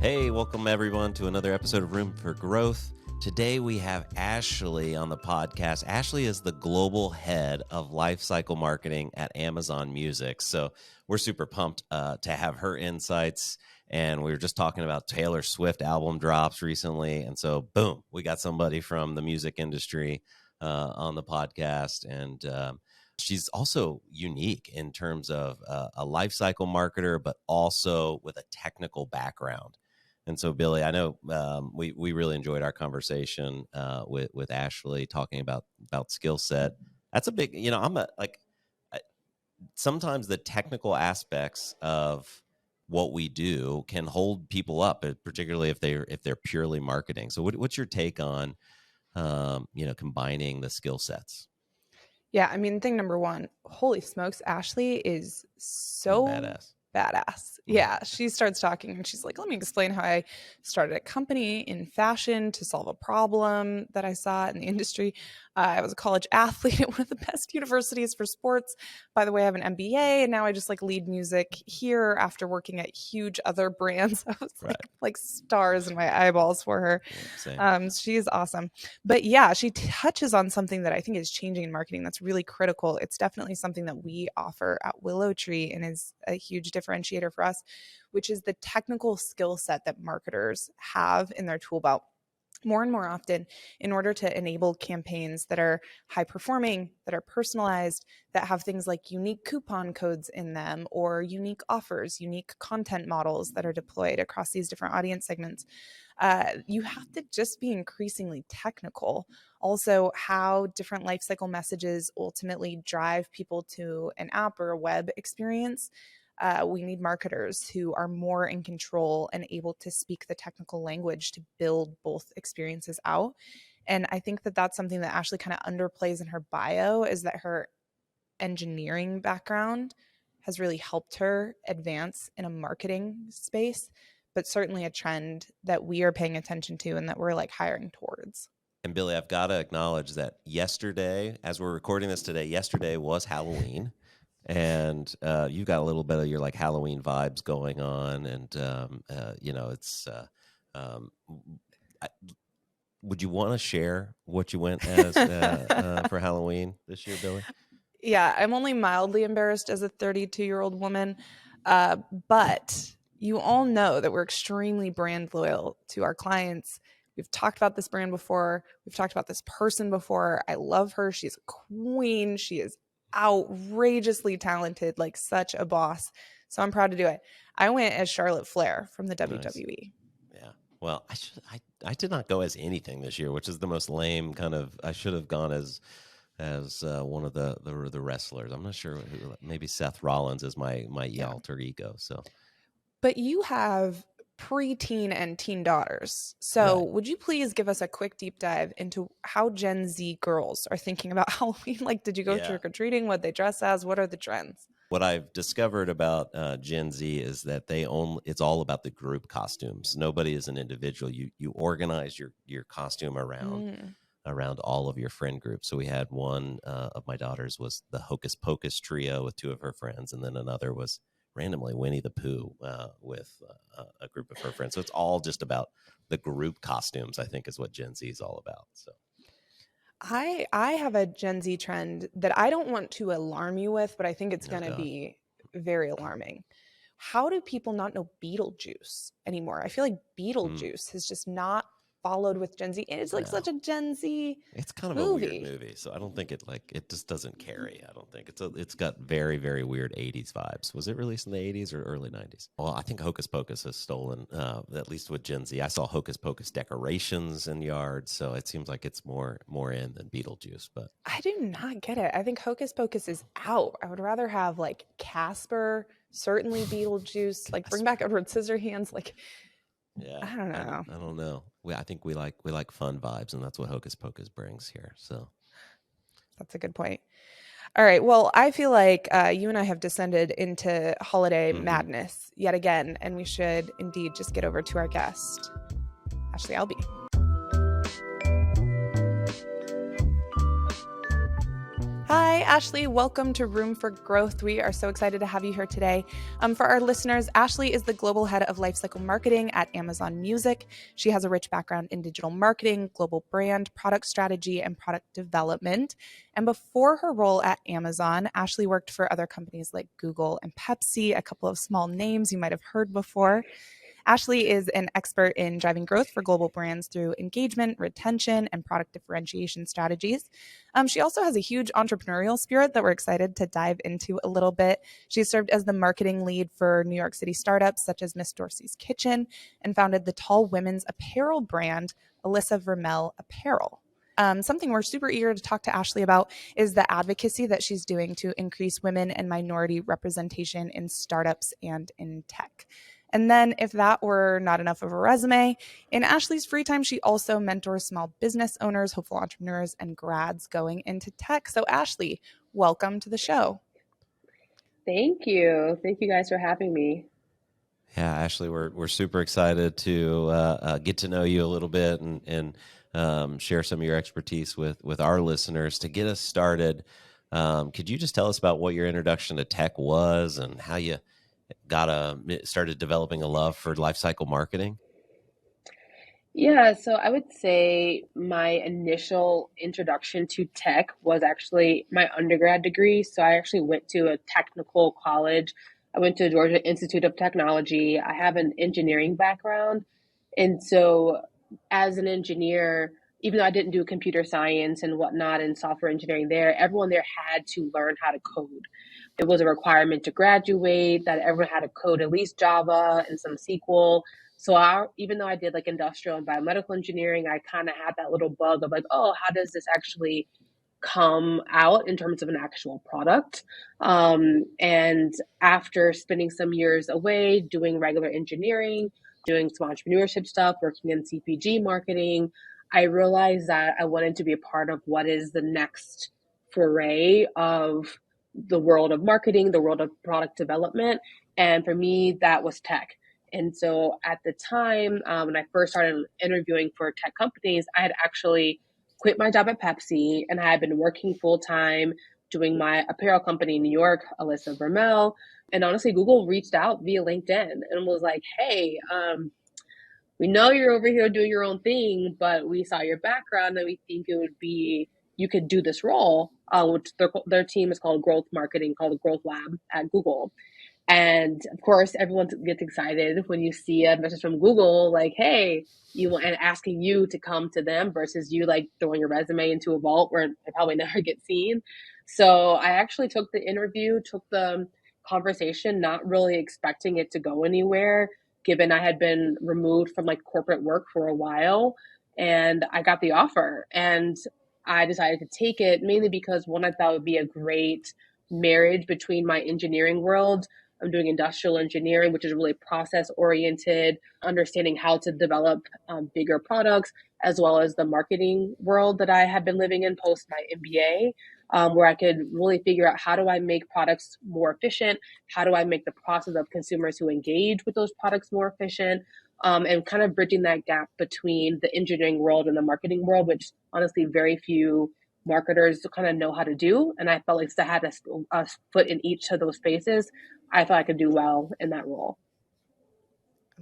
Hey, welcome everyone to another episode of Room for Growth. Today we have Ashley on the podcast. Ashley is the global head of lifecycle marketing at Amazon Music. So we're super pumped to have her insights. And we were just talking about Taylor Swift album drops recently. And so, boom, we got somebody from the music industry on the podcast. And she's also unique in terms of a lifecycle marketer, but also with a technical background. And so, Billy, I know we really enjoyed our conversation with Ashley talking about skill set. That's a big, sometimes the technical aspects of what we do can hold people up, particularly if they're purely marketing. So, what's your take on combining the skill sets? Yeah, I mean, thing number one, holy smokes, Ashley is so badass. Yeah, she starts talking and she's like, let me explain how I started a company in fashion to solve a problem that I saw in the industry. I was a college athlete at one of the best universities for sports. By the way, I have an MBA and now I just lead music here after working at huge other brands. I was like stars in my eyeballs for her. Yeah, she is awesome. But yeah, she touches on something that I think is changing in marketing that's really critical. It's definitely something that we offer at Willow Tree and is a huge differentiator for us, which is the technical skill set that marketers have in their tool belt more and more often in order to enable campaigns that are high performing, that are personalized, that have things like unique coupon codes in them or unique offers, unique content models that are deployed across these different audience segments. You have to just be increasingly technical. Also, how different lifecycle messages ultimately drive people to an app or a web experience. We need marketers who are more in control and able to speak the technical language to build both experiences out. And I think that that's something that Ashley kind of underplays in her bio, is that her engineering background has really helped her advance in a marketing space, but certainly a trend that we are paying attention to and that we're hiring towards. And Billy, I've got to acknowledge that yesterday, as we're recording this today, yesterday was Halloween. And you got a little bit of your Halloween vibes going on, and it's. Would you want to share what you went as for Halloween this year, Billy? Yeah, I'm only mildly embarrassed as a 32-year-old woman, but you all know that we're extremely brand loyal to our clients. We've talked about this brand before. We've talked about this person before. I love her. She's a queen. She is outrageously talented, such a boss. So I'm proud to do it. I went as Charlotte Flair from the WWE. Yeah. Well, I did not go as anything this year, which is the most lame kind of. I should have gone as one of the wrestlers. I'm not sure who, maybe Seth Rollins is my alter ego. So, but you have preteen and teen daughters. So right. Would you please give us a quick deep dive into how Gen Z girls are thinking about Halloween? Did you go trick-or-treating? What they dress as? What are the trends? What I've discovered about Gen Z is that it's all about the group costumes. Nobody is an individual. You organize your costume around all of your friend groups. So we had one of my daughters was the Hocus Pocus trio with two of her friends, and then another was randomly Winnie the Pooh with a group of her friends. So it's all just about the group costumes, I think, is what Gen Z is all about. So I have a Gen Z trend that I don't want to alarm you with, but I think it's going to be very alarming. How do people not know Beetlejuice anymore? I feel like Beetlejuice has just not followed with Gen Z. It's such a Gen Z It's kind of a weird movie, so I don't think it just doesn't carry. I don't think it's got very, very weird 80s vibes. Was it released in the 80s or early 90s? Well, I think Hocus Pocus has stolen, at least with Gen Z. I saw Hocus Pocus decorations in yards, so it seems like it's more in than Beetlejuice. But I do not get it. I think Hocus Pocus is out. I would rather have Casper, certainly Beetlejuice, bring back Edward Scissorhands, Yeah, I don't know. I don't know. I think we like fun vibes, and that's what Hocus Pocus brings here. So that's a good point. All right. Well, I feel like you and I have descended into holiday madness yet again, and we should indeed just get over to our guest, Ashley Elleby. Hi, Ashley. Welcome to Room for Growth. We are so excited to have you here today. For our listeners, Ashley is the global head of lifecycle marketing at Amazon Music. She has a rich background in digital marketing, global brand, product strategy, and product development. And before her role at Amazon, Ashley worked for other companies like Google and Pepsi, a couple of small names you might have heard before. Ashley is an expert in driving growth for global brands through engagement, retention, and product differentiation strategies. She also has a huge entrepreneurial spirit that we're excited to dive into a little bit. She served as the marketing lead for New York City startups such as Miss Dorsey's Kitchen and founded the tall women's apparel brand, Alyssa Vermel Apparel. Something we're super eager to talk to Ashley about is the advocacy that she's doing to increase women and minority representation in startups and in tech. And then, if that were not enough of a resume, in Ashley's free time, she also mentors small business owners, hopeful entrepreneurs, and grads going into tech. So, Ashley, welcome to the show. Thank you. Thank you guys for having me. Yeah, Ashley, we're super excited to get to know you a little bit and share some of your expertise with our listeners. To get us started, could you just tell us about what your introduction to tech was and how you started developing a love for lifecycle marketing? Yeah, so I would say my initial introduction to tech was actually my undergrad degree. So I actually went to a technical college. I went to Georgia Institute of Technology. I have an engineering background. And so as an engineer, even though I didn't do computer science and whatnot and software engineering there, everyone there had to learn how to code. It was a requirement to graduate that everyone had to code at least Java and some SQL. So even though I did like industrial and biomedical engineering, I kind of had that little bug of like, oh, how does this actually come out in terms of an actual product? And after spending some years away doing regular engineering, doing some entrepreneurship stuff, working in CPG marketing, I realized that I wanted to be a part of what is the next foray of the world of marketing, the world of product development. And for me, that was tech. And so at the time, when I first started interviewing for tech companies, I had actually quit my job at Pepsi and I had been working full time doing my apparel company in New York, Alyssa Vermel. And honestly, Google reached out via LinkedIn and was like, hey, we know you're over here doing your own thing, but we saw your background and we think it would be, you could do this role, which their team is called Growth Marketing, called the Growth Lab at Google. And of course, everyone gets excited when you see a message from Google like, hey, and asking you to come to them versus you like throwing your resume into a vault where it probably never gets seen. So I actually took the interview, took the conversation, not really expecting it to go anywhere, given I had been removed from like corporate work for a while. And I got the offer and I decided to take it mainly because one, I thought would be a great marriage between my engineering world. I'm doing industrial engineering, which is really process oriented, understanding how to develop bigger products, as well as the marketing world that I have been living in post my MBA, where I could really figure out how do I make products more efficient? How do I make the process of consumers who engage with those products more efficient? And kind of bridging that gap between the engineering world and the marketing world, which honestly very few marketers kind of know how to do. And I felt like I had a foot in each of those spaces. I thought I could do well in that role.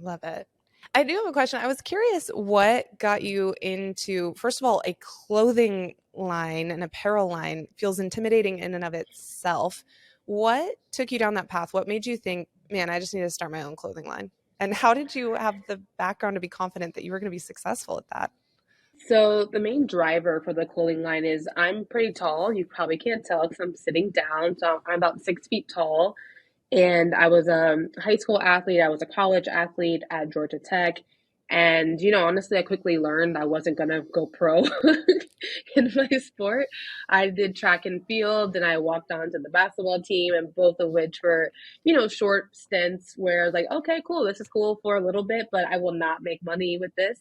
Love it. I do have a question. I was curious what got you into, first of all, a clothing line, an apparel line feels intimidating in and of itself. What took you down that path? What made you think, man, I just need to start my own clothing line? And how did you have the background to be confident that you were going to be successful at that? So the main driver for the clothing line is I'm pretty tall. You probably can't tell because I'm sitting down. So I'm about 6 feet tall. And I was a high school athlete. I was a college athlete at Georgia Tech. And, honestly, I quickly learned I wasn't going to go pro in my sport. I did track and field, and I walked on to the basketball team, and both of which were, short stints where I was like, okay, cool, this is cool for a little bit, but I will not make money with this.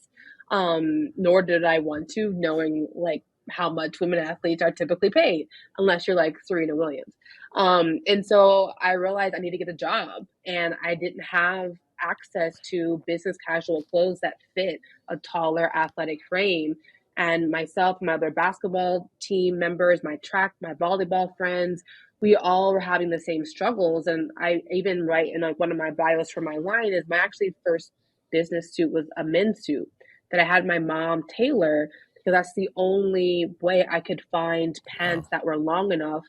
Nor did I want to, knowing like how much women athletes are typically paid, unless you're like Serena Williams. And so I realized I need to get a job, and I didn't have access to business casual clothes that fit a taller athletic frame. And myself, my other basketball team members, my track, my volleyball friends, we all were having the same struggles. And I even write in like one of my bios for my line is my actually first business suit was a men's suit that I had my mom tailor because that's the only way I could find pants that were long enough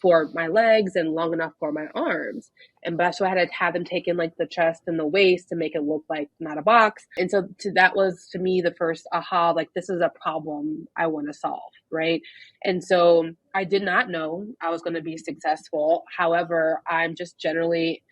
for my legs and long enough for my arms. And but so I had to have them take in like the chest and the waist to make it look like not a box. And so that was to me the first aha, like this is a problem I want to solve, right? And so I did not know I was going to be successful. However, I'm just generally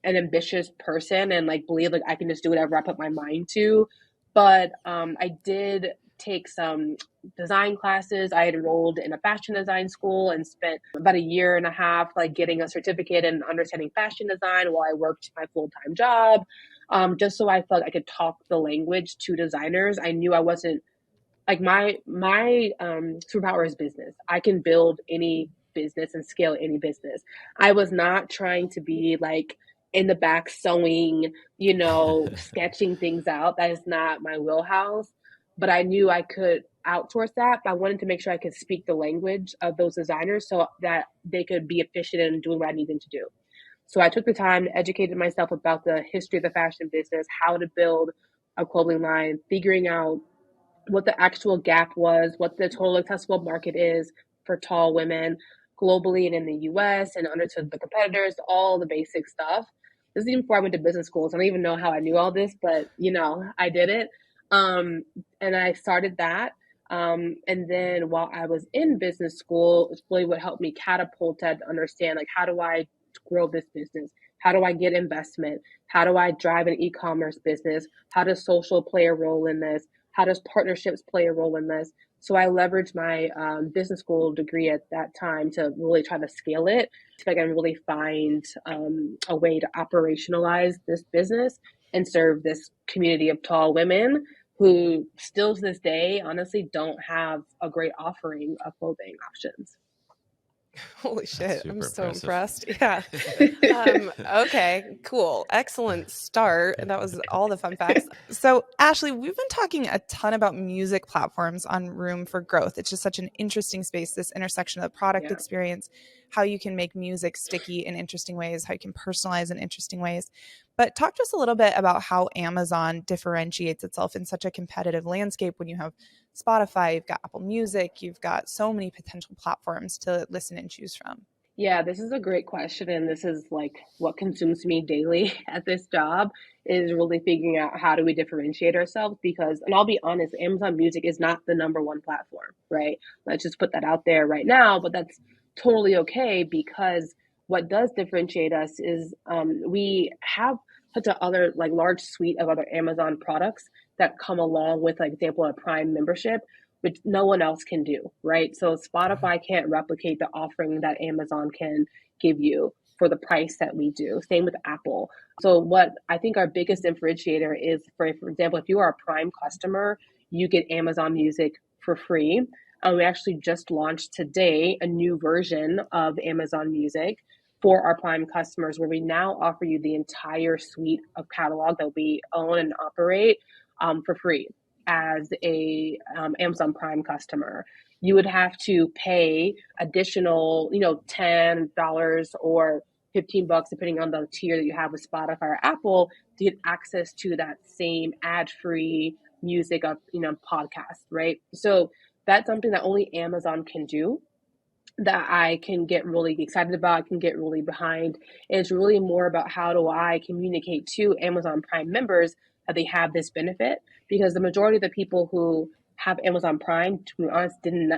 an ambitious person and like believe like I can just do whatever I put my mind to. But I did take some design classes. I had enrolled in a fashion design school and spent about a year and a half like getting a certificate in understanding fashion design while I worked my full-time job. Just so I felt I could talk the language to designers. I knew I wasn't like my superpower is business. I can build any business and scale any business. I was not trying to be like in the back sewing, sketching things out. That is not my wheelhouse. But I knew I could outsource that. But I wanted to make sure I could speak the language of those designers so that they could be efficient in doing what I needed to do. So I took the time to educate myself about the history of the fashion business, how to build a clothing line, figuring out what the actual gap was, what the total accessible market is for tall women globally and in the US, and understood the competitors, all the basic stuff. This is even before I went to business school. So I don't even know how I knew all this, but I did it. And I started that. And then while I was in business school, it's really what helped me catapult to understand like how do I grow this business? How do I get investment? How do I drive an e-commerce business? How does social play a role in this? How does partnerships play a role in this? So I leveraged my business school degree at that time to really try to scale it, so I can really find a way to operationalize this business and serve this community of tall women who still to this day, honestly, don't have a great offering of clothing options. Holy shit. I'm so impressive. impressed. Yeah. Okay, cool. Excellent start. That was all the fun facts. So, Ashley, we've been talking a ton about music platforms on Room for Growth. It's just such an interesting space, this intersection of the product experience, how you can make music sticky in interesting ways, how you can personalize in interesting ways. But talk to us a little bit about how Amazon differentiates itself in such a competitive landscape when you have Spotify, you've got Apple Music, you've got so many potential platforms to listen and choose from. Yeah, this is a great question. And this is like what consumes me daily at this job is really figuring out how do we differentiate ourselves because, and I'll be honest, Amazon Music is not the number one platform, right? Let's just put that out there right now, but that's totally okay because what does differentiate us is we have such a other like large suite of other Amazon products that come along with like example a Prime membership which no one else can do, right? So Spotify can't replicate the offering that Amazon can give you for the price that we do. Same with Apple. So what I think our biggest differentiator is, for example, if you are a Prime customer, you get Amazon Music for free. We actually just launched today a new version of Amazon Music for our Prime customers, where we now offer you the entire suite of catalog that we own and operate for free as a Amazon Prime customer. You would have to pay additional, $10 or $15, depending on the tier that you have with Spotify or Apple, to get access to that same ad-free music of, podcast, right? So that's something that only Amazon can do that I can get really excited about, I can get really behind. And it's really more about how do I communicate to Amazon Prime members that they have this benefit, because the majority of the people who have Amazon Prime, to be honest,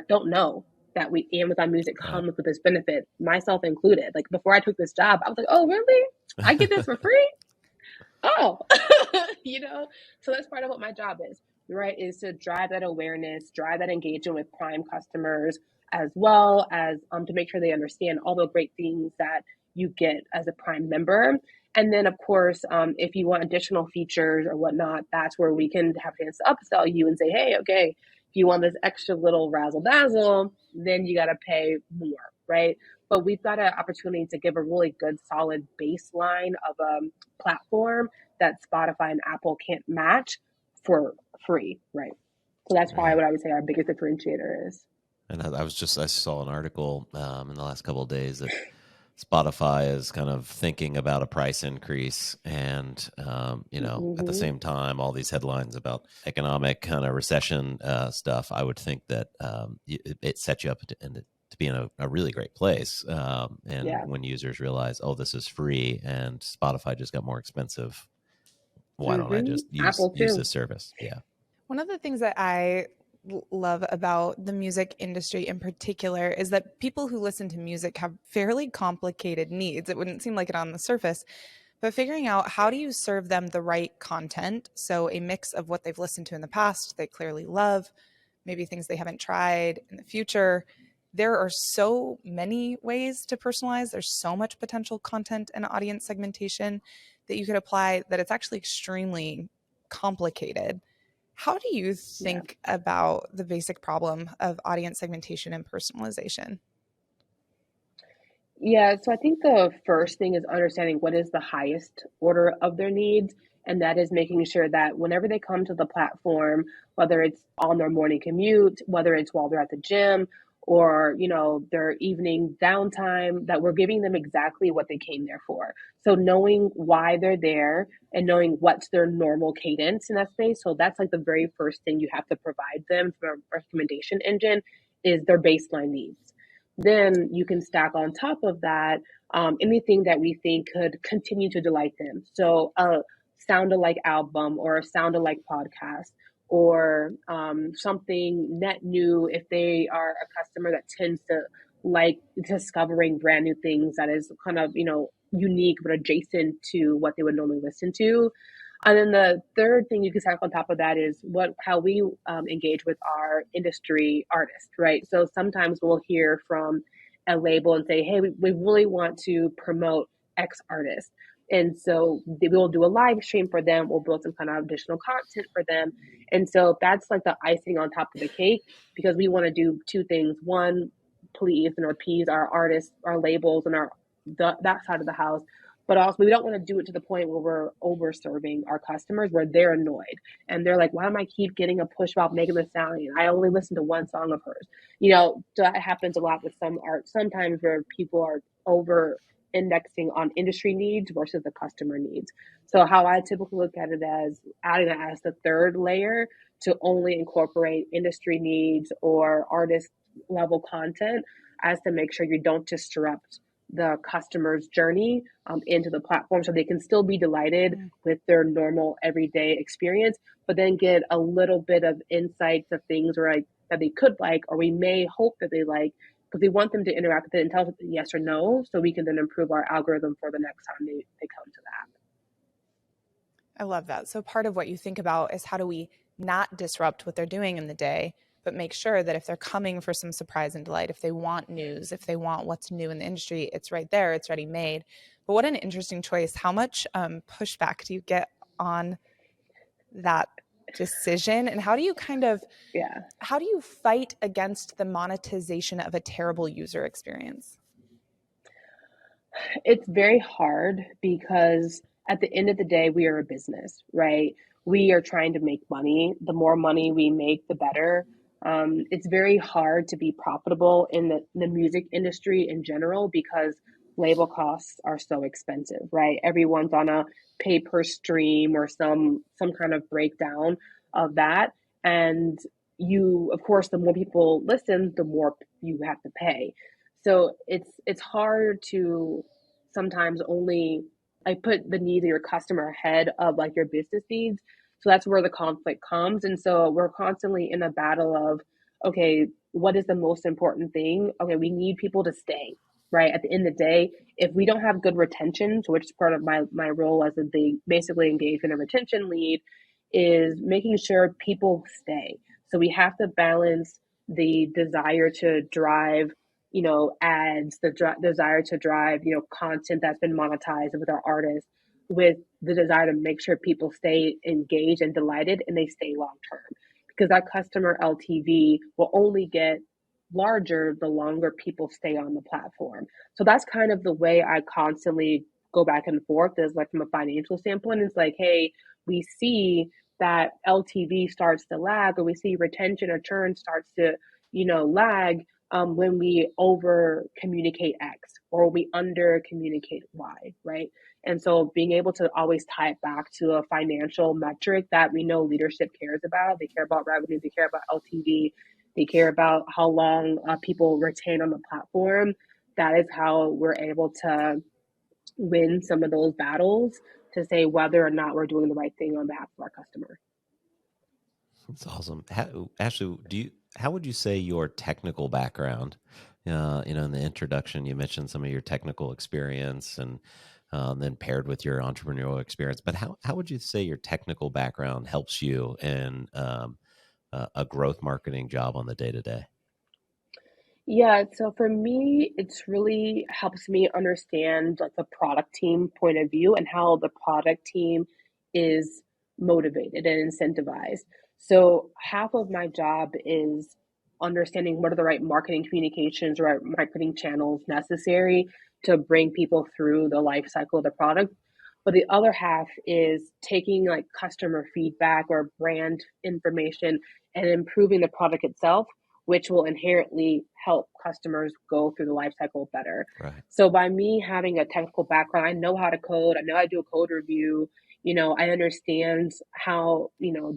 don't know that Amazon Music comes with this benefit, myself included. Like before I took this job, I was like, oh, really? I get this for free? Oh, so that's part of what my job is, right? Is to drive that awareness, drive that engagement with Prime customers, as well as to make sure they understand all the great things that you get as a Prime member. And then, of course, if you want additional features or whatnot, that's where we can have a chance to upsell you and say, hey, okay, if you want this extra little razzle dazzle, then you got to pay more, right? But we've got an opportunity to give a really good, solid baseline of a platform that Spotify and Apple can't match for free, right? So that's probably Right. what I would say our biggest differentiator is. And I saw an article in the last couple of days that Spotify is kind of thinking about a price increase, and at the Mm-hmm. same time, all these headlines about economic kind of recession stuff. I would think that it sets you up to be in a really great place, and Yeah. when users realize, oh, this is free, and Spotify just got more expensive, why don't I Mm-hmm. just use Apple use too. this service? Yeah. One of the things that I love about the music industry in particular is that people who listen to music have fairly complicated needs. It wouldn't seem like it on the surface, but figuring out how do you serve them the right content. So, a mix of what they've listened to in the past, they clearly love, maybe things they haven't tried in the future. There are so many ways to personalize. There's so much potential content and audience segmentation that you could apply that it's actually extremely complicated. How do you Yeah. think about the basic problem of audience segmentation and personalization? Yeah, so I think the first thing is understanding what is the highest order of their needs. And that is making sure that whenever they come to the platform, whether it's on their morning commute, whether it's while they're at the gym, or their evening downtime, that we're giving them exactly what they came there for. So knowing why they're there and knowing what's their normal cadence in that space. So that's like the very first thing you have to provide them from a recommendation engine is their baseline needs. Then you can stack on top of that anything that we think could continue to delight them. So a sound alike album or a sound alike podcast or something net new if they are a customer that tends to like discovering brand new things that is kind of unique but adjacent to what they would normally listen to. And then the third thing you can stack on top of that is how we engage with our industry artists, right? So sometimes we'll hear from a label and say, hey, we really want to promote X artist. And so we'll do a live stream for them. We'll build some kind of additional content for them. And so that's like the icing on top of the cake because we want to do two things. One, please and appease our artists, our labels, and that side of the house, but also we don't want to do it to the point where we're over serving our customers where they're annoyed and they're like, why am I keep getting a push about Megan Thee Stallion? I only listen to one song of hers. That happens a lot with some art sometimes where people are over indexing on industry needs versus the customer needs. So how I typically look at it as adding that as the third layer to only incorporate industry needs or artist level content as to make sure you don't disrupt the customer's journey into the platform so they can still be delighted with their normal everyday experience, but then get a little bit of insights of things that they could like, or we may hope that they like, because we want them to interact with it and tell us yes or no, so we can then improve our algorithm for the next time they come to that. I love that. So part of what you think about is how do we not disrupt what they're doing in the day, but make sure that if they're coming for some surprise and delight, if they want news, if they want what's new in the industry, it's right there, it's ready made. But what an interesting choice. How much pushback do you get on that decision? And how do you Yeah. how do you fight against the monetization of a terrible user experience? It's very hard because at the end of the day, we are a business, right? We are trying to make money. The more money we make, the better. It's very hard to be profitable in the music industry in general because label costs are so expensive, right? Everyone's on a pay per stream or some kind of breakdown of that. And of course, the more people listen, the more you have to pay. So it's hard to sometimes only like put the needs of your customer ahead of like your business needs. So that's where the conflict comes. And so we're constantly in a battle of, okay, what is the most important thing? Okay, we need people to stay, right? At the end of the day, if we don't have good retention, so which is part of my role as basically engagement and retention lead, is making sure people stay. So we have to balance the desire to drive ads, the desire to drive, content that's been monetized with our artists, with the desire to make sure people stay engaged and delighted and they stay long term. Because that customer LTV will only get larger the longer people stay on the platform. So that's kind of the way I constantly go back and forth is like from a financial standpoint. It's like, hey, we see that LTV starts to lag, or we see retention or churn starts to, lag when we over communicate X or we under communicate Y, right? And so being able to always tie it back to a financial metric that we know leadership cares about. They care about revenue, they care about LTV, they care about how long people retain on the platform. That is how we're able to win some of those battles to say whether or not we're doing the right thing on behalf of our customer. That's awesome. Ashley, how would you say your technical background, in the introduction, you mentioned some of your technical experience and then paired with your entrepreneurial experience, but how would you say your technical background helps you in a growth marketing job on the day to day? Yeah, so for me, it's really helps me understand like the product team point of view and how the product team is motivated and incentivized. So half of my job is understanding what are the right marketing communications, right marketing channels necessary to bring people through the life cycle of the product. But the other half is taking like customer feedback or brand information and improving the product itself, which will inherently help customers go through the life cycle better. Right. So by me having a technical background, I know how to code, I know how to do a code review, I understand how,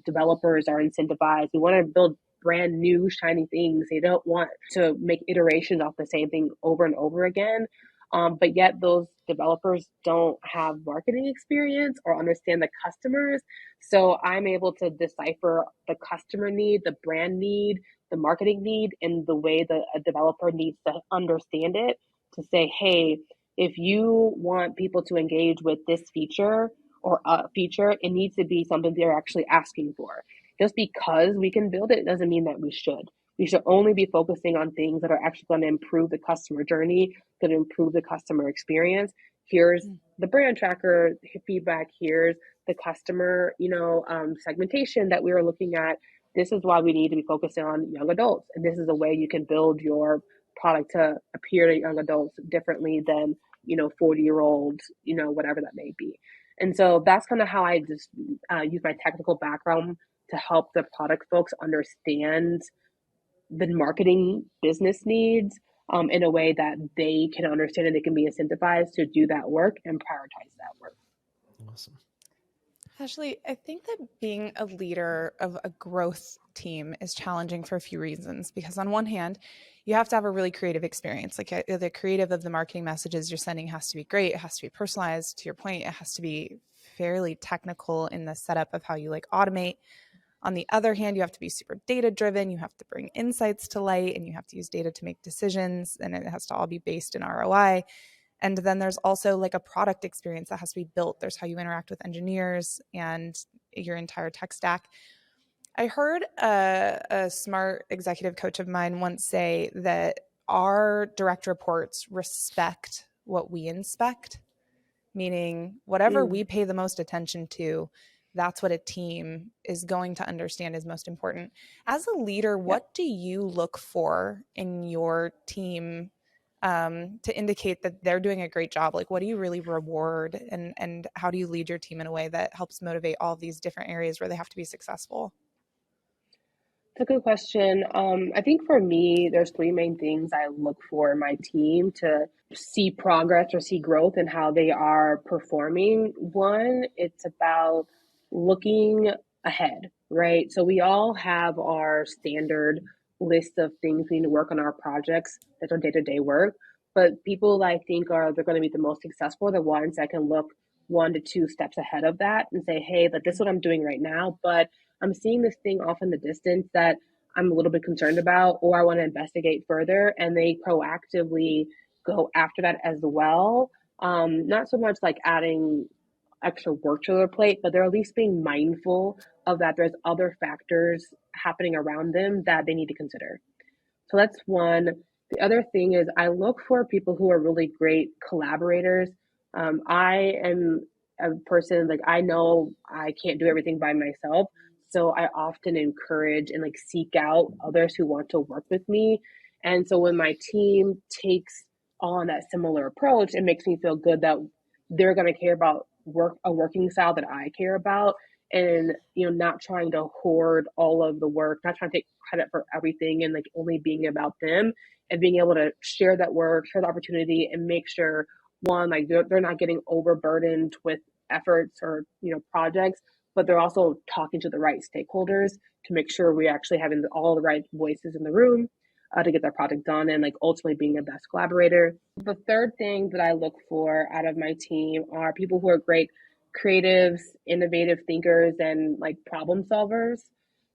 developers are incentivized. We want to build brand new shiny things. They don't want to make iterations off the same thing over and over again. But yet those developers don't have marketing experience or understand the customers. So I'm able to decipher the customer need, the brand need, the marketing need, and the way that a developer needs to understand it to say, hey, if you want people to engage with this feature or a feature, it needs to be something they're actually asking for. Just because we can build it doesn't mean that we should. We should only be focusing on things that are actually going to improve the customer journey, going to improve the customer experience. Here's the brand tracker feedback. Here's the customer, segmentation that we were looking at. This is why we need to be focusing on young adults. And this is a way you can build your product to appear to young adults differently than, 40-year-olds, whatever that may be. And so that's kind of how I just use my technical background to help the product folks understand the marketing business needs in a way that they can understand and they can be incentivized to do that work and prioritize that work. Awesome. Ashley, I think that being a leader of a growth team is challenging for a few reasons. Because on one hand, you have to have a really creative experience. Like the creative of the marketing messages you're sending has to be great. It has to be personalized. To your point, it has to be fairly technical in the setup of how you like automate. On the other hand, you have to be super data driven. You have to bring insights to light and you have to use data to make decisions. And it has to all be based in ROI. And then there's also like a product experience that has to be built. There's how you interact with engineers and your entire tech stack. I heard a smart executive coach of mine once say that our direct reports respect what we inspect, meaning whatever we pay the most attention to, that's what a team is going to understand is most important. As a leader, what do you look for in your team to indicate that they're doing a great job? Like, what do you really reward, and how do you lead your team in a way that helps motivate all of these different areas where they have to be successful? It's a good question. I think for me, there's three main things I look for in my team to see progress or see growth in how they are performing. One, it's about looking ahead, right? So we all have our standard list of things we need to work on our projects. That's our day-to-day work. But people that I think they're going to be the most successful are the ones that can look 1 to 2 steps ahead of that and say, hey, but this is what I'm doing right now, but I'm seeing this thing off in the distance that I'm a little bit concerned about, or I want to investigate further. And they proactively go after that as well. Not so much like adding extra work to their plate, but they're at least being mindful of that there's other factors happening around them that they need to consider. So that's one. The other thing is I look for people who are really great collaborators. I am a person like I know I can't do everything by myself. So I often encourage and like seek out others who want to work with me. And so when my team takes on that similar approach, it makes me feel good that they're going to care about a working style that I care about. and, not trying to hoard all of the work, not trying to take credit for everything and like only being about them, and being able to share that work, share the opportunity, and make sure one, like they're not getting overburdened with efforts or, projects, but they're also talking to the right stakeholders to make sure we're actually having all the right voices in the room to get that project done, and like ultimately being the best collaborator. The third thing that I look for out of my team are people who are great creatives, innovative thinkers, and like problem solvers.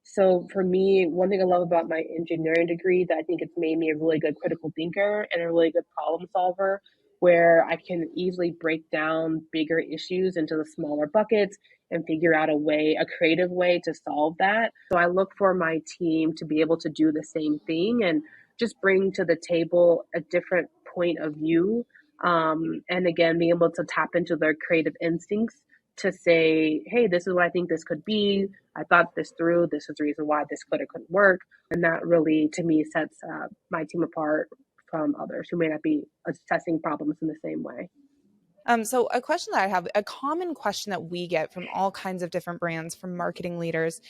So for me, one thing I love about my engineering degree that I think it's made me a really good critical thinker and a really good problem solver, where I can easily break down bigger issues into the smaller buckets and figure out a creative way to solve that. So I look for my team to be able to do the same thing and just bring to the table a different point of view. And again, being able to tap into their creative instincts to say, hey, this is what I think this could be. I thought this through. This is the reason why this could or couldn't work. And that really, to me, sets my team apart from others who may not be assessing problems in the same way. So a question that I have, a common question that we get from all kinds of different brands, from marketing leaders,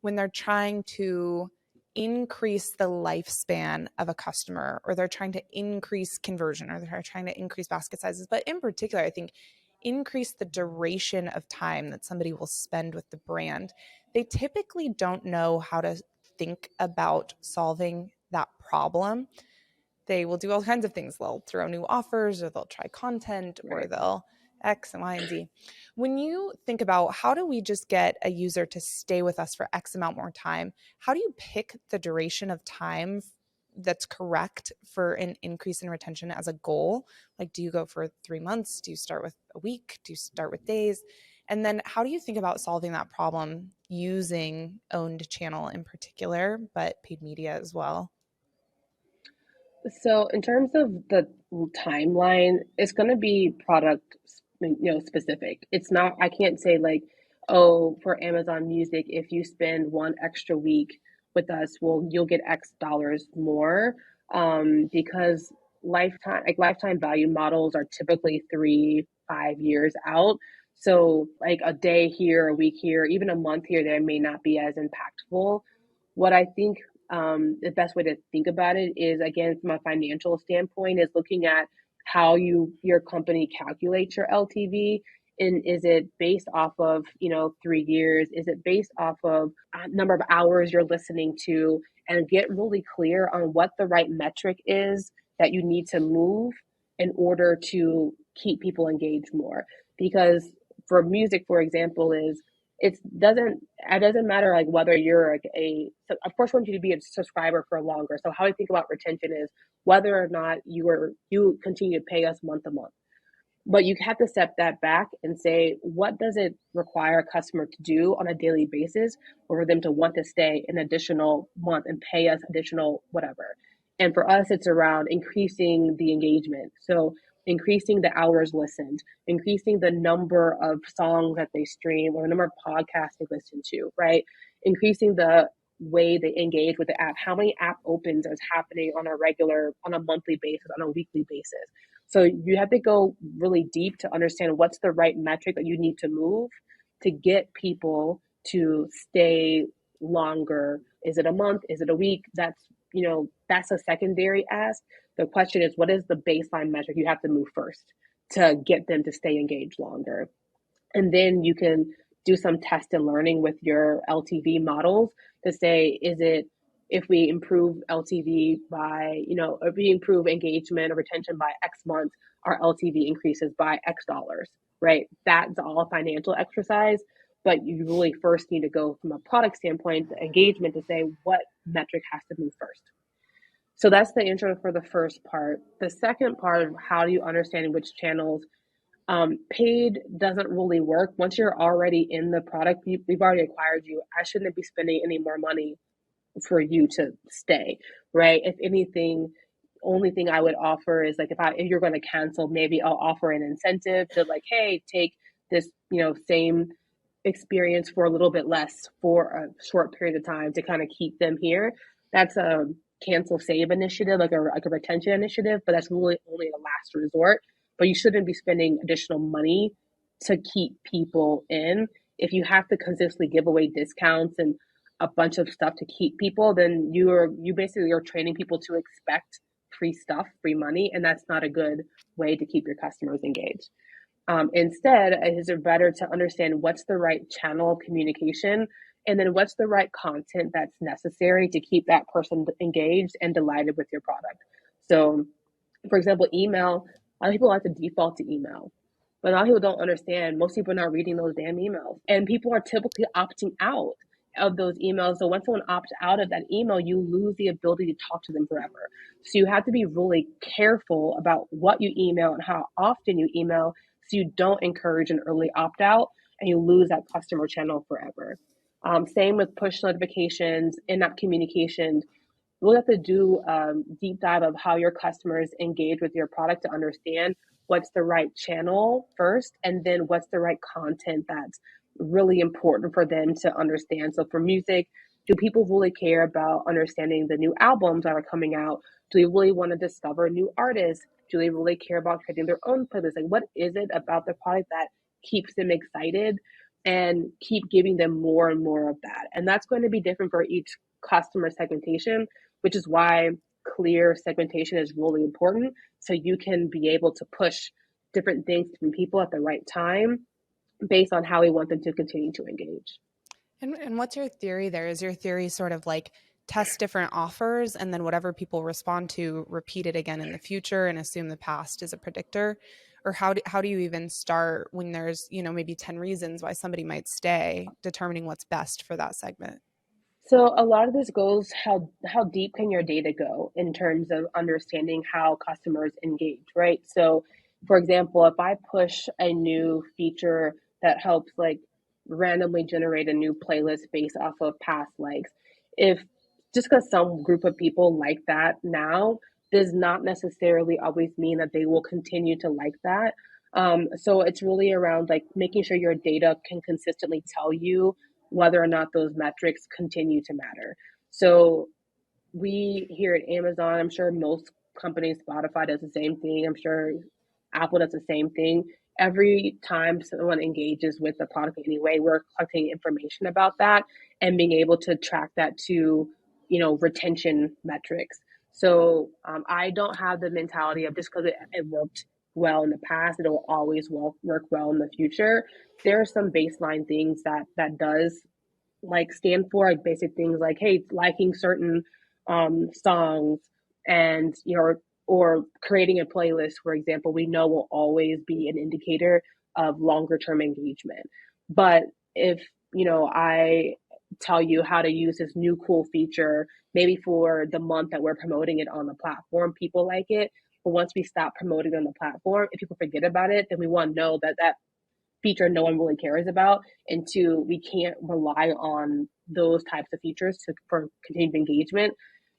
when they're trying to increase the lifespan of a customer, or they're trying to increase conversion, or they're trying to increase basket sizes, but in particular, I think increase the duration of time that somebody will spend with the brand, they typically don't know how to think about solving that problem. They will do all kinds of things. They'll throw new offers, or they'll try content, or they'll X and Y and Z. When you think about how do we just get a user to stay with us for X amount more time, how do you pick the duration of time that's correct for an increase in retention as a goal? Like, do you go for 3 months? Do you start with a week? Do you start with days? And then how do you think about solving that problem using owned channel in particular, but paid media as well? So in terms of the timeline, it's going to be product, specific. It's not, I can't say like, oh, for Amazon Music, if you spend one extra week with us, well, you'll get X dollars more. Because lifetime value models are typically 3, 5 years out. So like a day here, a week here, even a month here, there may not be as impactful. What I think the best way to think about it is, again, from a financial standpoint, is looking at how your company calculates your LTV. And is it based off of 3 years? Is it based off of a number of hours you're listening to? And get really clear on what the right metric is that you need to move in order to keep people engaged more. Because for music, for example, it doesn't matter like whether you're so of course we want you to be a subscriber for longer. So how I think about retention is whether or not you continue to pay us month to month. But you have to step that back and say, what does it require a customer to do on a daily basis for them to want to stay an additional month and pay us additional whatever? And for us, it's around increasing the engagement. So increasing the hours listened, increasing the number of songs that they stream or the number of podcasts they listen to, right? Increasing the way they engage with the app. How many app opens is happening on a monthly basis, on a weekly basis? So you have to go really deep to understand what's the right metric that you need to move to get people to stay longer. Is it a month? Is it a week? That's a secondary ask. The question is, what is the baseline metric you have to move first to get them to stay engaged longer? And then you can do some test and learning with your LTV models to say, if we improve LTV by, if we improve engagement or retention by X months, our LTV increases by X dollars, right? That's all a financial exercise, but you really first need to go from a product standpoint, the engagement, to say what metric has to move first. So that's the intro for the first part. The second part of how do you understand which channels paid doesn't really work. Once you're already in the product, we've already acquired you. I shouldn't be spending any more money for you to stay, right? If anything, only thing I would offer is like if you're going to cancel, maybe I'll offer an incentive to like, hey, take this, same experience for a little bit less for a short period of time to kind of keep them here. That's a cancel save initiative, like a retention initiative, but that's really only a last resort. But you shouldn't be spending additional money to keep people in. If you have to consistently give away discounts and a bunch of stuff to keep people, then you basically are training people to expect free stuff, free money, and that's not a good way to keep your customers engaged. Instead, is it better to understand what's the right channel of communication and then what's the right content that's necessary to keep that person engaged and delighted with your product. So, for example, email, a lot of people like to default to email. But a lot of people don't understand. Most people are not reading those damn emails. And people are typically opting out of those emails. So once someone opts out of that email, you lose the ability to talk to them forever. So you have to be really careful about what you email and how often you email so you don't encourage an early opt out and you lose that customer channel forever. Same with push notifications, in-app communications. We'll have to do deep dive of how your customers engage with your product to understand what's the right channel first, and then what's the right content that's really important for them to understand. So for music, do people really care about understanding the new albums that are coming out? Do they really want to discover new artists? Do they really care about creating their own playlist? Like, what is it about the product that keeps them excited and keep giving them more and more of that? And that's going to be different for each customer segmentation, which is why clear segmentation is really important. So you can be able to push different things to people at the right time based on how we want them to continue to engage. And what's your theory there? Is your theory sort of like test different offers and then whatever people respond to, repeat it again in the future and assume the past is a predictor? Or how do you even start when there's, maybe 10 reasons why somebody might stay, determining what's best for that segment? So a lot of this goes how deep can your data go in terms of understanding how customers engage, right? So for example, if I push a new feature that helps like randomly generate a new playlist based off of past likes, if just because some group of people like that now does not necessarily always mean that they will continue to like that. So it's really around like making sure your data can consistently tell you whether or not those metrics continue to matter. So we here at Amazon, I'm sure most companies, Spotify does the same thing. I'm sure Apple does the same thing. Every time someone engages with the product in any way, we're collecting information about that and being able to track that to, retention metrics. So I don't have the mentality of just because it worked well in the past, it will always work well in the future. There are some baseline things that does like stand for, like basic things like, hey, liking certain songs and or creating a playlist, for example, we know will always be an indicator of longer term engagement. But if I tell you how to use this new cool feature, maybe for the month that we're promoting it on the platform, people like it. But once we stop promoting it on the platform, if people forget about it, then we want to know that feature no one really cares about. And two, we can't rely on those types of features for continued engagement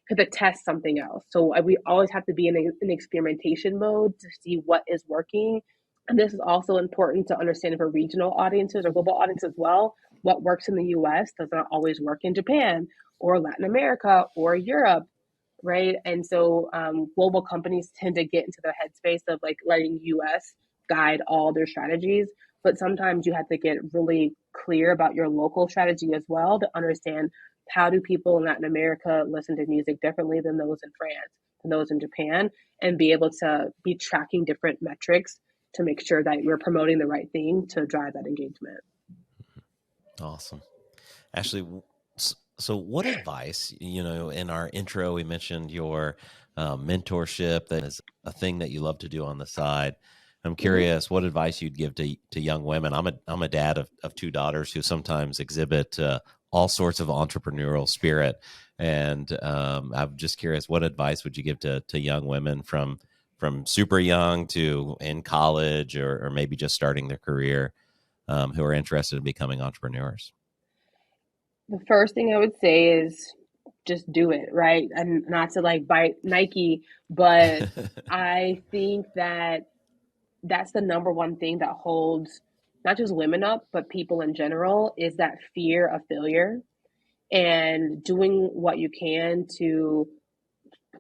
to test something else. So we always have to be in experimentation mode to see what is working. And this is also important to understand for regional audiences or global audiences as well. What works in the US does not always work in Japan or Latin America or Europe, right? And so global companies tend to get into the headspace of like letting US guide all their strategies, but sometimes you have to get really clear about your local strategy as well to understand how do people in Latin America listen to music differently than those in France, than those in Japan, and be able to be tracking different metrics to make sure that you're promoting the right thing to drive that engagement. Awesome. Ashley, so what advice, in our intro, we mentioned your mentorship. That is a thing that you love to do on the side. I'm curious what advice you'd give to young women. I'm a dad of two daughters who sometimes exhibit all sorts of entrepreneurial spirit. And I'm just curious, what advice would you give to young women from super young to in college or maybe just starting their career who are interested in becoming entrepreneurs? The first thing I would say is just do it, right? And not to like bite Nike, but I think that that's the number one thing that holds not just women up, but people in general is that fear of failure and doing what you can to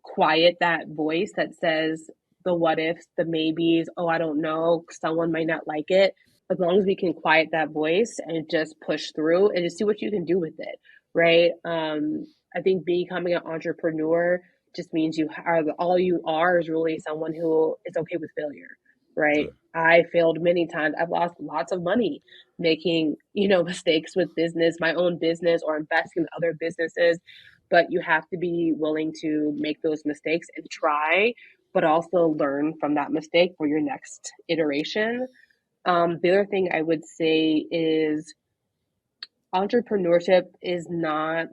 quiet that voice that says the what ifs, the maybes, oh, I don't know, someone might not like it. as long as we can quiet that voice and just push through and just see what you can do with it, right? I think becoming an entrepreneur just means you are all you are is really someone who is okay with failure, right? I failed many times. I've lost lots of money making, mistakes with business, my own business, or investing in other businesses. But you have to be willing to make those mistakes and try, but also learn from that mistake for your next iteration. The other thing I would say is entrepreneurship is not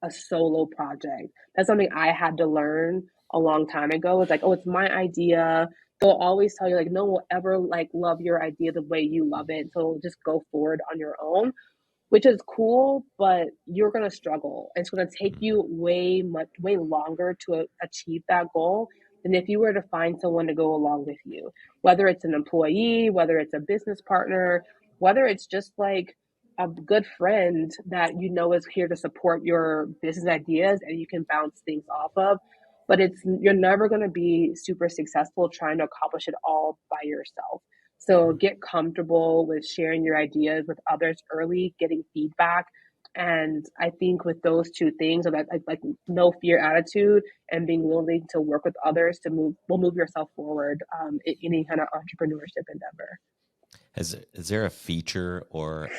a solo project. That's something I had to learn a long time ago. It's like, oh, it's my idea. They'll always tell you like no one will ever like love your idea the way you love it. So just go forward on your own, which is cool, but you're going to struggle. It's going to take you way longer to achieve that goal than if you were to find someone to go along with you, whether it's an employee, whether it's a business partner, whether it's just like a good friend that is here to support your business ideas and you can bounce things off of. But you're never going to be super successful trying to accomplish it all by yourself. So get comfortable with sharing your ideas with others early, getting feedback. And I think with those two things, so that like no fear attitude and being willing to work with others will move yourself forward in any kind of entrepreneurship endeavor. Is there a feature or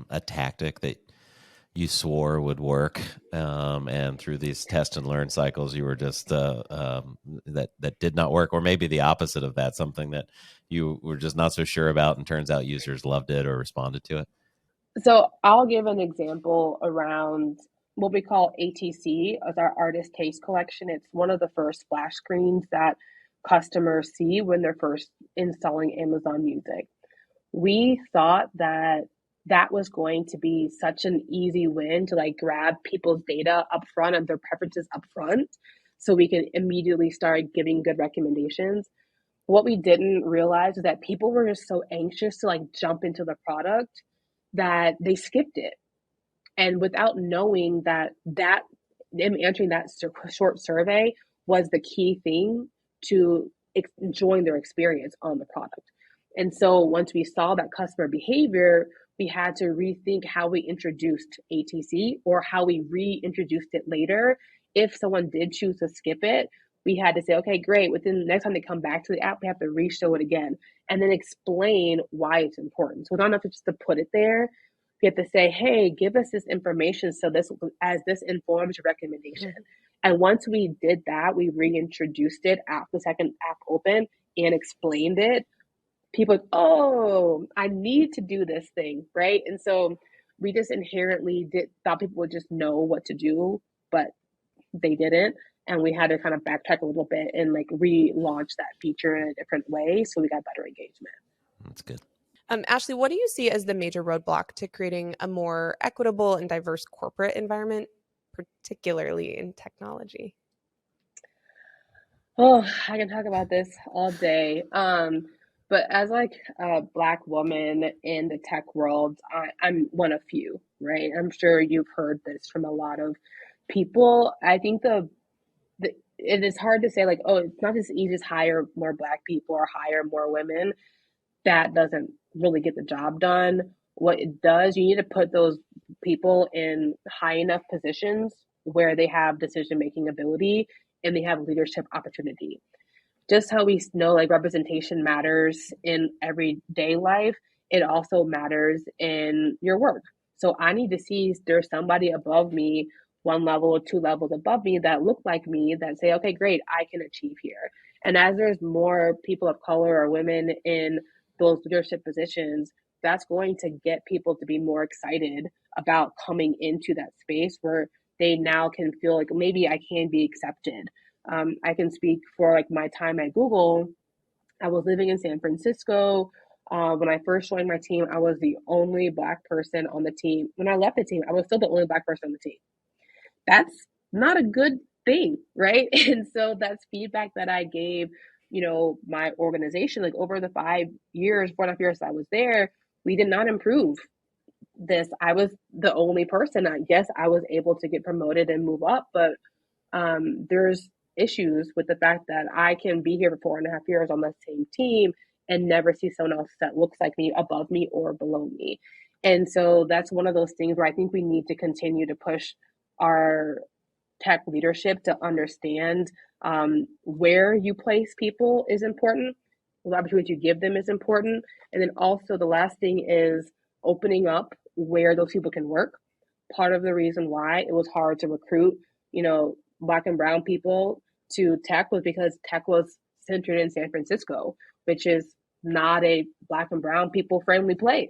a tactic that you swore would work, and through these test and learn cycles, you were just that did not work, or maybe the opposite of that, something that you were just not so sure about, and turns out users loved it or responded to it? So I'll give an example around what we call ATC as our artist taste collection. It's one of the first splash screens that customers see when they're first installing Amazon Music. We thought that that was going to be such an easy win to like grab people's data up front and their preferences up front so we can immediately start giving good recommendations. What we didn't realize is that people were just so anxious to like jump into the product that they skipped it. And without knowing that them answering that short survey was the key thing to enjoying their experience on the product. And so once we saw that customer behavior, we had to rethink how we introduced ATC or how we reintroduced it later. If someone did choose to skip it, we had to say, okay, great. Within the next time they come back to the app, we have to re-show it again and then explain why it's important. So it's not enough just to put it there. We have to say, hey, give us this information so this informs your recommendation. Mm-hmm. And once we did that, we reintroduced it after the second app open and explained it. People, oh, I need to do this thing, right? And so we just inherently thought people would just know what to do, but they didn't. And we had to kind of backtrack a little bit and like relaunch that feature in a different way so we got better engagement. That's good. Ashley, what do you see as the major roadblock to creating a more equitable and diverse corporate environment, particularly in technology? Oh, I can talk about this all day. But as like a Black woman in the tech world, I'm one of few, right? I'm sure you've heard this from a lot of people. I think it is hard to say like, oh, it's not as easy as hire more Black people or hire more women. That doesn't really get the job done. What it does, you need to put those people in high enough positions where they have decision making ability and they have leadership opportunity. Just how we know like representation matters in everyday life, it also matters in your work. So I need to see there's somebody above me, one level or two levels above me that look like me that say, okay, great, I can achieve here. And as there's more people of color or women in those leadership positions, that's going to get people to be more excited about coming into that space where they now can feel like maybe I can be accepted. I can speak for like my time at Google. I was living in San Francisco. When I first joined my team, I was the only Black person on the team. When I left the team, I was still the only Black person on the team. That's not a good thing, right? And so that's feedback that I gave, my organization, like over the 4.5 years I was there, we did not improve this. I was the only person. Yes, I was able to get promoted and move up, but there's issues with the fact that I can be here for 4.5 years on the same team and never see someone else that looks like me above me or below me. And so that's one of those things where I think we need to continue to push our tech leadership to understand where you place people is important, the opportunity you give them is important, and then also the last thing is opening up where those people can work. Part of the reason why it was hard to recruit, Black and brown people to tech was because tech was centered in San Francisco, which is not a Black and brown people friendly place.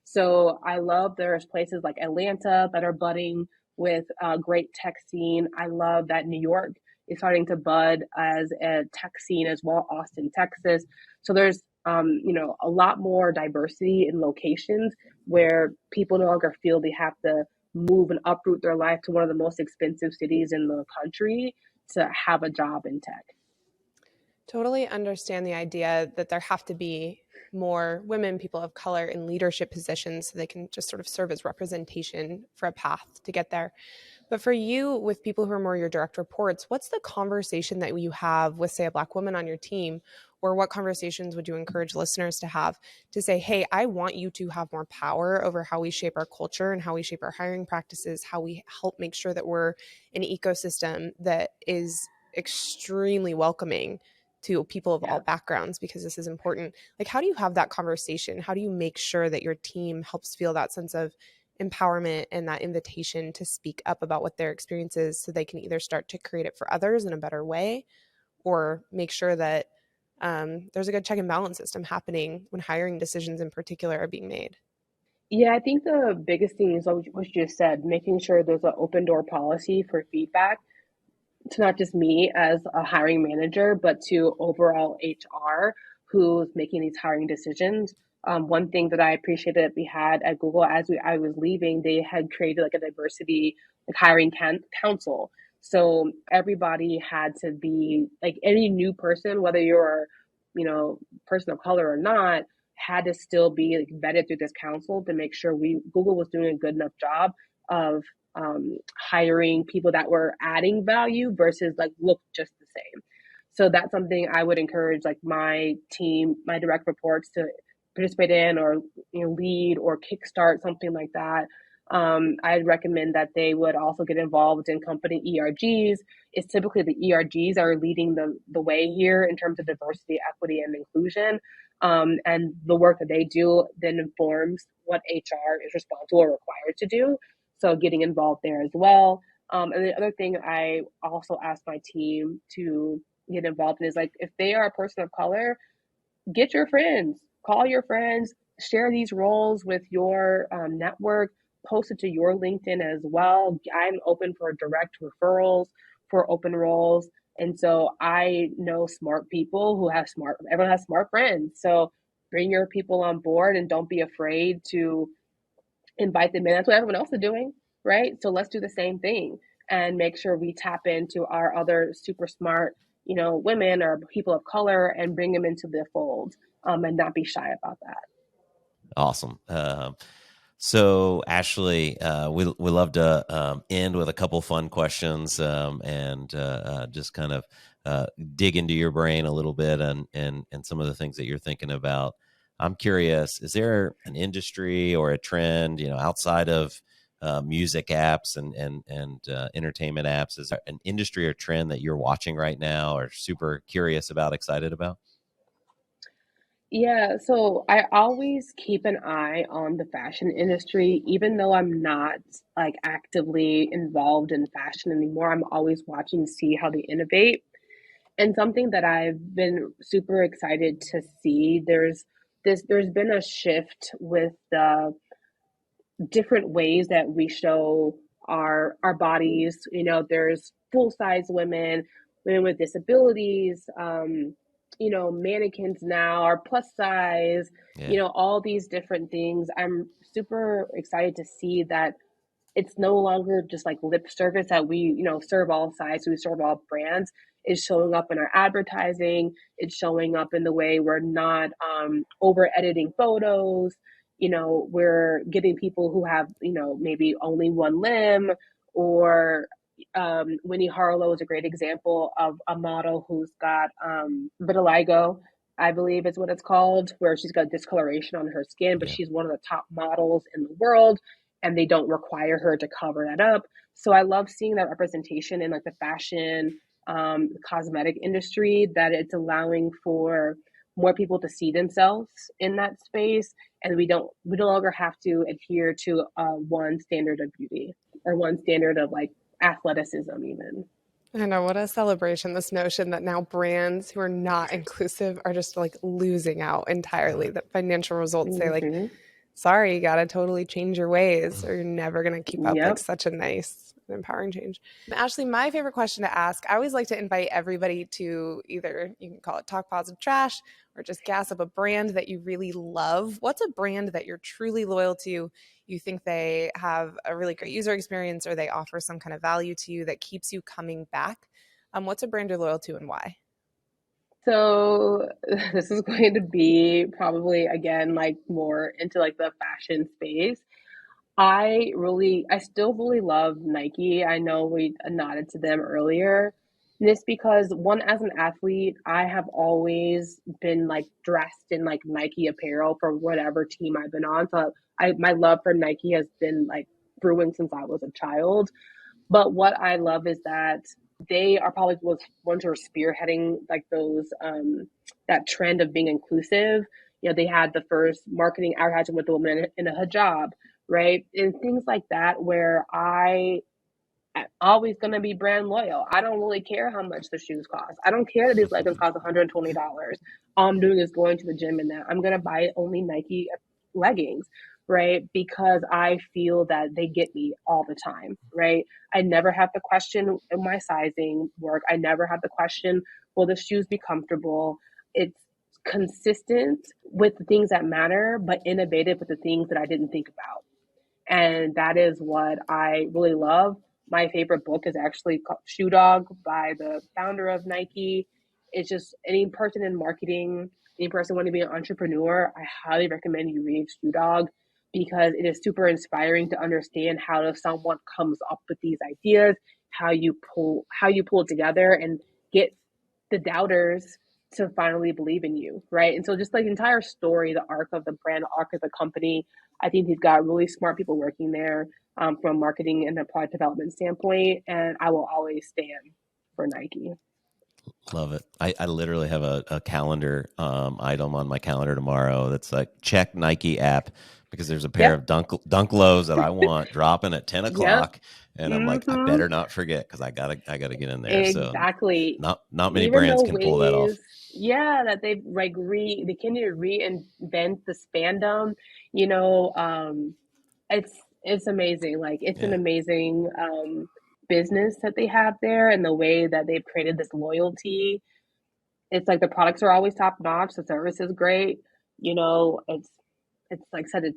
So I love there's places like Atlanta that are budding with a great tech scene. I love that New York is starting to bud as a tech scene as well, Austin, Texas. So there's a lot more diversity in locations where people no longer feel they have to move and uproot their life to one of the most expensive cities in the country to have a job in tech. Totally understand the idea that there have to be more women, people of color in leadership positions so they can just sort of serve as representation for a path to get there. But for you, with people who are more your direct reports, what's the conversation that you have with, say, a Black woman on your team? Or what conversations would you encourage listeners to have to say, hey, I want you to have more power over how we shape our culture and how we shape our hiring practices, how we help make sure that we're an ecosystem that is extremely welcoming to people of all backgrounds, because this is important. Like, how do you have that conversation? How do you make sure that your team helps feel that sense of empowerment and that invitation to speak up about what their experience is, so they can either start to create it for others in a better way or make sure that there's a good check and balance system happening when hiring decisions in particular are being made? Yeah, I think the biggest thing is what you just said, making sure there's an open door policy for feedback to not just me as a hiring manager, but to overall HR who's making these hiring decisions. One thing that I appreciated that we had at Google I was leaving, they had created like a diversity like hiring council. So everybody had to be like any new person, whether you're, person of color or not, had to still be like vetted through this council to make sure Google was doing a good enough job of hiring people that were adding value versus like look just the same. So that's something I would encourage like my team, my direct reports to participate in or lead or kickstart something like that. I'd recommend that they would also get involved in company ERGs. It's typically the ERGs are leading the way here in terms of diversity, equity, and inclusion. And the work that they do then informs what HR is responsible or required to do. So getting involved there as well. And the other thing I also ask my team to get involved in is like if they are a person of color, get your friends, call your friends, share these roles with your network, post it to your LinkedIn as well. I'm open for direct referrals for open roles. And so I know smart people who have everyone has smart friends. So bring your people on board and don't be afraid to invite them in. That's what everyone else is doing, right? So let's do the same thing and make sure we tap into our other super smart, women or people of color and bring them into the fold and not be shy about that. Awesome. So Ashley, we love to end with a couple fun questions and just kind of dig into your brain a little bit and some of the things that you're thinking about. I'm curious, is there an industry or a trend, outside of music apps and entertainment apps? Is there an industry or trend that you're watching right now or super curious about, excited about? Yeah, so I always keep an eye on the fashion industry, even though I'm not like actively involved in fashion anymore. I'm always watching to see how they innovate. And something that I've been super excited to see, there's been a shift with the different ways that we show our bodies. There's full size women, women with disabilities, mannequins now are plus size, Yeah. all these different things. I'm super excited to see that it's no longer just like lip service that we, serve all sizes, we serve all brands. It's showing up in our advertising. It's showing up in the way we're not over editing photos. We're getting people who have, maybe only one limb, or Winnie Harlow is a great example of a model who's got vitiligo. I believe is what it's called, where she's got discoloration on her skin, but Yeah. she's one of the top models in the world, and they don't require her to cover that up. So I love seeing that representation in like the fashion, cosmetic industry, that it's allowing for more people to see themselves in that space, and we no longer have to adhere to one standard of beauty or one standard of like athleticism even. I know, what a celebration, this notion that now brands who are not inclusive are just like losing out entirely. That financial results say like, Mm-hmm. sorry, you got to totally change your ways or you're never going to keep up like Yep. such a nice and empowering change. Ashley, my favorite question to ask, I always like to invite everybody to either, you can call it talk positive trash or just gas up a brand that you really love. What's a brand that you're truly loyal to? You think they have a really great user experience or they offer some kind of value to you that keeps you coming back? What's a brand you're loyal to and why? So this is going to be probably again like more into like the fashion space. I still really love Nike. I know we nodded to them earlier. And it's because one, as an athlete, I have always been like dressed in like Nike apparel for whatever team I've been on. So my love for Nike has been like brewing since I was a child. But what I love is that they are probably was ones who are spearheading like those that trend of being inclusive. You know, they had the first marketing advertising with the woman in a hijab, right? And things like that where I'm always gonna be brand loyal. I don't really care how much the shoes cost. I don't care that these leggings cost $120. All I'm doing is going to the gym and that I'm gonna buy only Nike leggings, right? Because I feel that they get me all the time, right? I never have to question my sizing work. I never have to question, will the shoes be comfortable? It's consistent with the things that matter, but innovative with the things that I didn't think about. And that is what I really love. My favorite book is actually called Shoe Dog by the founder of Nike. It's just any person in marketing, any person wanting to be an entrepreneur, I highly recommend you read Shoe Dog because it is super inspiring to understand how someone comes up with these ideas, how you pull it together and get the doubters to finally believe in you, right? And so just like the entire story, the arc of the brand, the arc of the company, I think he's got really smart people working there from marketing and a product development standpoint. And I will always stand for Nike. Love it. I literally have a calendar item on my calendar tomorrow that's like check Nike app because there's a pair Yep. of dunk lows that I want dropping at 10 Yep. o'clock. And I'm like, I Mm-hmm. better not forget because I gotta get in there. So Exactly. not many Even brands the can pull that off. ways, yeah, that they've like they continue to reinvent the fandom, you know, it's it's amazing. Like it's an Yeah. amazing business that they have there and the way that they've created this loyalty. It's like the products are always top notch, the service is great. You know, it's like I said,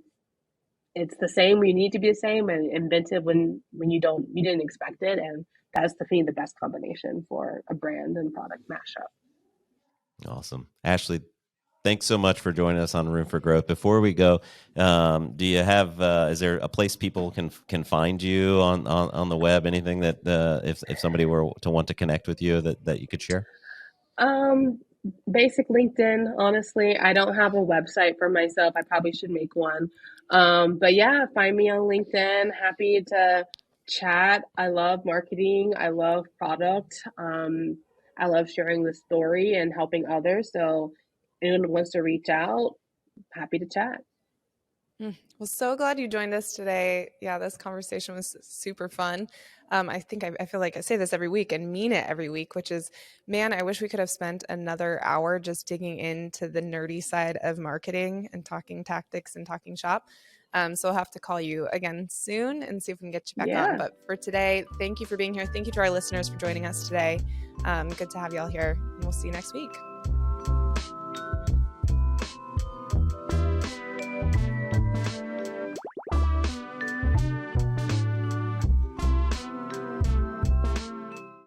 it's the same when you need to be the same and inventive when you didn't expect it, and that's to me the best combination for a brand and product mashup. Awesome. Ashley, thanks so much for joining us on Room for Growth. Before we go, do you have is there a place people can find you on the web? Anything that if somebody were to want to connect with you that you could share? Um, Basic LinkedIn, honestly. I don't have a website for myself. I probably should make one. But yeah, find me on LinkedIn. Happy to chat. I love marketing. I love product. I love sharing the story and helping others. So anyone who wants to reach out, happy to chat. Well, so glad you joined us today. Yeah, this conversation was super fun. I think I feel like I say this every week and mean it every week, which is, man, I wish we could have spent another hour just digging into the nerdy side of marketing and talking tactics and talking shop. So I'll have to call you again soon and see if we can get you back on. Yeah. But for today, thank you for being here. Thank you to our listeners for joining us today. Good to have you all here. And we'll see you next week.